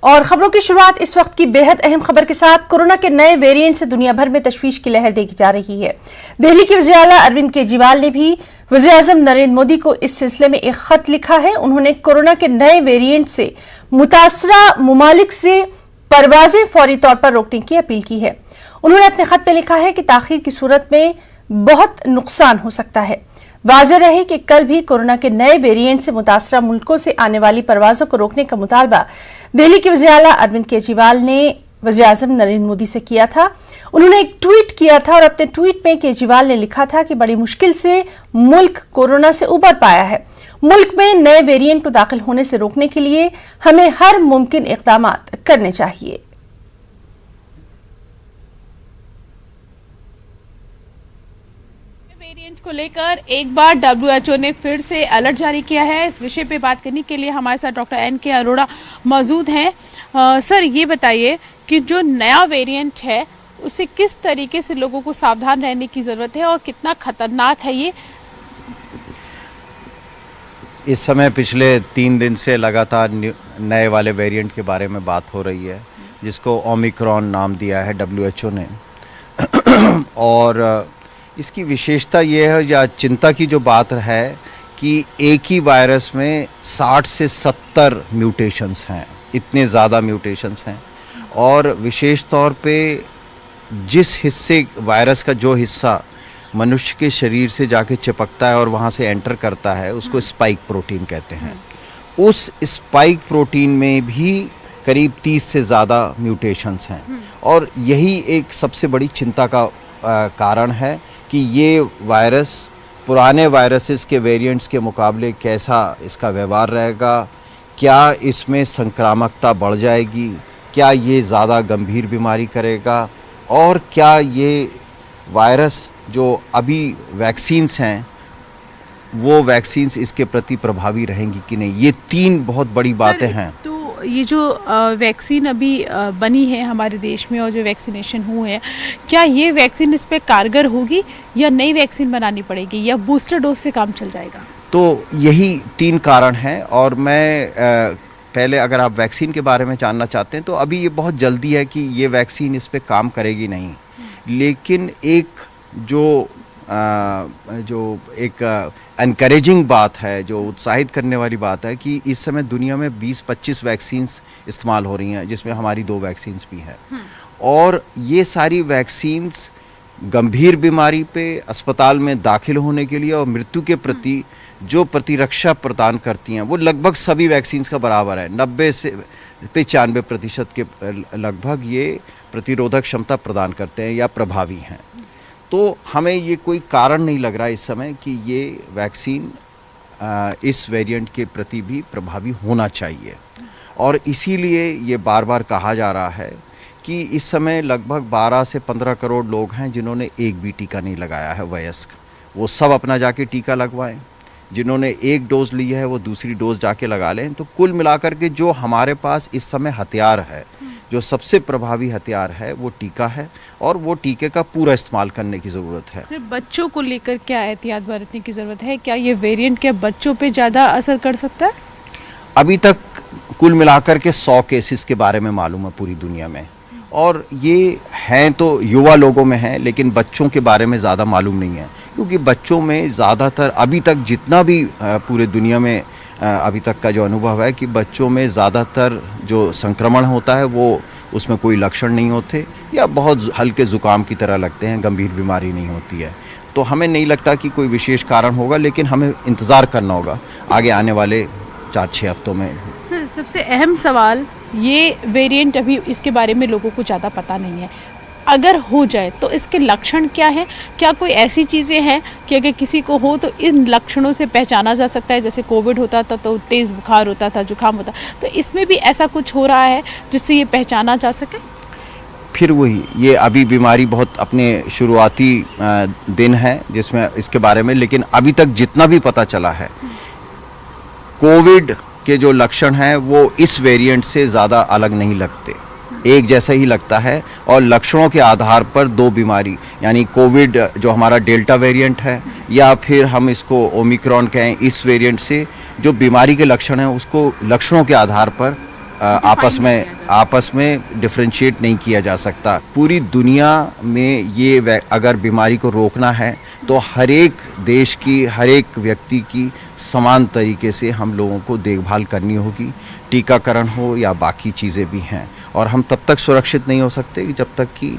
और खबरों की शुरुआत इस वक्त की बेहद अहम खबर के साथ। कोरोना के नए वेरिएंट से दुनिया भर में तशवीश की लहर देखी जा रही है। दिल्ली के वज़ीर आला अरविंद केजरीवाल ने भी वज़ीर आज़म नरेंद्र मोदी को इस सिलसिले में एक खत लिखा है। उन्होंने कोरोना के नए वेरिएंट से मुतासरा मुमालिक से परवाजें फौरी तौर पर रोकने की अपील की है। उन्होंने अपने खत में लिखा है कि ताखीर की सूरत में बहुत नुकसान हो सकता है। वाज़ेह रहे कि कल भी कोरोना के नए वेरिएंट से मुतासरा मुल्कों से आने वाली परवाजों को रोकने का मुतालबा दिल्ली के वज़ीर आला अरविंद केजरीवाल ने वज़ीर आज़म नरेंद्र मोदी से किया था। उन्होंने एक ट्वीट किया था और अपने ट्वीट में केजरीवाल ने लिखा था कि बड़ी मुश्किल से मुल्क कोरोना से उबर पाया है। मुल्क में नए वेरिएंट को दाखिल होने से रोकने के लिए हमें हर मुमकिन इक़दाम करने चाहिए। वेरिएंट को लेकर एक बार WHO ने फिर से अलर्ट जारी किया है। इस विषय पे बात करने के लिए हमारे साथ डॉक्टर NK अरोड़ा मौजूद हैं। सर, ये बताइए कि जो नया वेरिएंट है उससे किस तरीके से लोगों को सावधान रहने की ज़रूरत है और कितना खतरनाक है ये? इस समय पिछले 3 दिन से लगातार नए वाले वेरिएंट के बारे में बात हो रही है, जिसको ओमिक्रॉन नाम दिया है WHO ने। और इसकी विशेषता ये है या चिंता की जो बात है कि एक ही वायरस में 60 से 70 म्यूटेशंस हैं, इतने ज़्यादा म्यूटेशंस हैं। और विशेष तौर पे जिस हिस्से वायरस का जो हिस्सा मनुष्य के शरीर से जाके चिपकता है और वहाँ से एंटर करता है, उसको स्पाइक प्रोटीन कहते हैं। उस स्पाइक प्रोटीन में भी करीब 30 से ज़्यादा म्यूटेशंस हैं। और यही एक सबसे बड़ी चिंता का कारण है कि ये वायरस पुराने वायरसेस के वेरिएंट्स के मुकाबले कैसा इसका व्यवहार रहेगा, क्या इसमें संक्रामकता बढ़ जाएगी, क्या ये ज़्यादा गंभीर बीमारी करेगा, और क्या ये वायरस जो अभी वैक्सीन्स हैं वो वैक्सीन्स इसके प्रति प्रभावी रहेंगी कि नहीं। ये 3 बहुत बड़ी बातें हैं। तो ये जो वैक्सीन अभी बनी है हमारे देश में और जो वैक्सीनेशन हुए हैं, क्या ये वैक्सीन इस पे कारगर होगी या नई वैक्सीन बनानी पड़ेगी या बूस्टर डोज से काम चल जाएगा? तो यही 3 कारण हैं। और मैं पहले अगर आप वैक्सीन के बारे में जानना चाहते हैं तो अभी ये बहुत जल्दी है कि ये वैक्सीन इस पे काम करेगी नहीं। लेकिन एक जो एक एनकरेजिंग बात है, जो उत्साहित करने वाली बात है कि इस समय दुनिया में 20-25 वैक्सीन्स इस्तेमाल हो रही हैं, जिसमें हमारी 2 वैक्सीन्स भी हैं। और ये सारी वैक्सीन्स गंभीर बीमारी पे अस्पताल में दाखिल होने के लिए और मृत्यु के प्रति जो प्रतिरक्षा प्रदान करती हैं वो लगभग सभी वैक्सीन्स का बराबर है। 90 से 95% के लगभग ये प्रतिरोधक क्षमता प्रदान करते हैं या प्रभावी हैं। तो हमें ये कोई कारण नहीं लग रहा इस समय कि ये वैक्सीन इस वेरिएंट के प्रति भी प्रभावी होना चाहिए। और इसीलिए ये बार बार कहा जा रहा है कि इस समय लगभग 12 से 15 करोड़ लोग हैं जिन्होंने एक भी टीका नहीं लगाया है वयस्क। वो सब अपना जाके टीका लगवाएं। जिन्होंने 1 डोज ली है वो दूसरी डोज जाके लगा लें। तो कुल मिलाकर के जो हमारे पास इस समय हथियार है, जो सबसे प्रभावी हथियार है, वो टीका है और वो टीके का पूरा इस्तेमाल करने की ज़रूरत है। सिर्फ बच्चों को लेकर क्या एहतियात बरतने की ज़रूरत है? क्या ये वेरिएंट के बच्चों पे ज़्यादा असर कर सकता है? अभी तक कुल मिलाकर के 100 केसेस के बारे में मालूम है पूरी दुनिया में, और ये हैं तो युवा लोगों में हैं, लेकिन बच्चों के बारे में ज़्यादा मालूम नहीं है। क्योंकि बच्चों में ज़्यादातर अभी तक जितना भी पूरे दुनिया में अभी तक का जो अनुभव है कि बच्चों में ज़्यादातर जो संक्रमण होता है वो उसमें कोई लक्षण नहीं होते या बहुत हल्के ज़ुकाम की तरह लगते हैं, गंभीर बीमारी नहीं होती है। तो हमें नहीं लगता कि कोई विशेष कारण होगा, लेकिन हमें इंतज़ार करना होगा आगे आने वाले 4-6 हफ्तों में। सर, सबसे अहम सवाल, ये वेरिएंट अभी इसके बारे में लोगों को ज़्यादा पता नहीं है। अगर हो जाए तो इसके लक्षण क्या हैं? क्या कोई ऐसी चीज़ें हैं कि अगर किसी को हो तो इन लक्षणों से पहचाना जा सकता है? जैसे कोविड होता था तो तेज़ बुखार होता था, जुकाम होता, तो इसमें भी ऐसा कुछ हो रहा है जिससे ये पहचाना जा सके? फिर वही, ये अभी बीमारी बहुत अपने शुरुआती दिन है जिसमें इसके बारे में, लेकिन अभी तक जितना भी पता चला है कोविड के जो लक्षण हैं वो इस वेरिएंट से ज़्यादा अलग नहीं लगते, एक जैसा ही लगता है। और लक्षणों के आधार पर 2 बीमारी, यानी कोविड जो हमारा डेल्टा वेरिएंट है या फिर हम इसको ओमिक्रॉन कहें, इस वेरिएंट से जो बीमारी के लक्षण हैं उसको लक्षणों के आधार पर आपस में डिफरेंशिएट नहीं किया जा सकता। पूरी दुनिया में ये अगर बीमारी को रोकना है तो हर एक देश की, हर एक व्यक्ति की समान तरीके से हम लोगों को देखभाल करनी होगी, टीकाकरण हो या बाकी चीज़ें भी हैं। और हम तब तक सुरक्षित नहीं हो सकते जब तक कि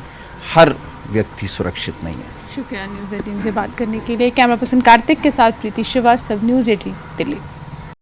हर व्यक्ति सुरक्षित नहीं है। शुक्रिया न्यूज़ 18 से बात करने के लिए। कैमरा पर्सन कार्तिक के साथ प्रीति श्रीवास्तव, न्यूज़ 18 दिल्ली।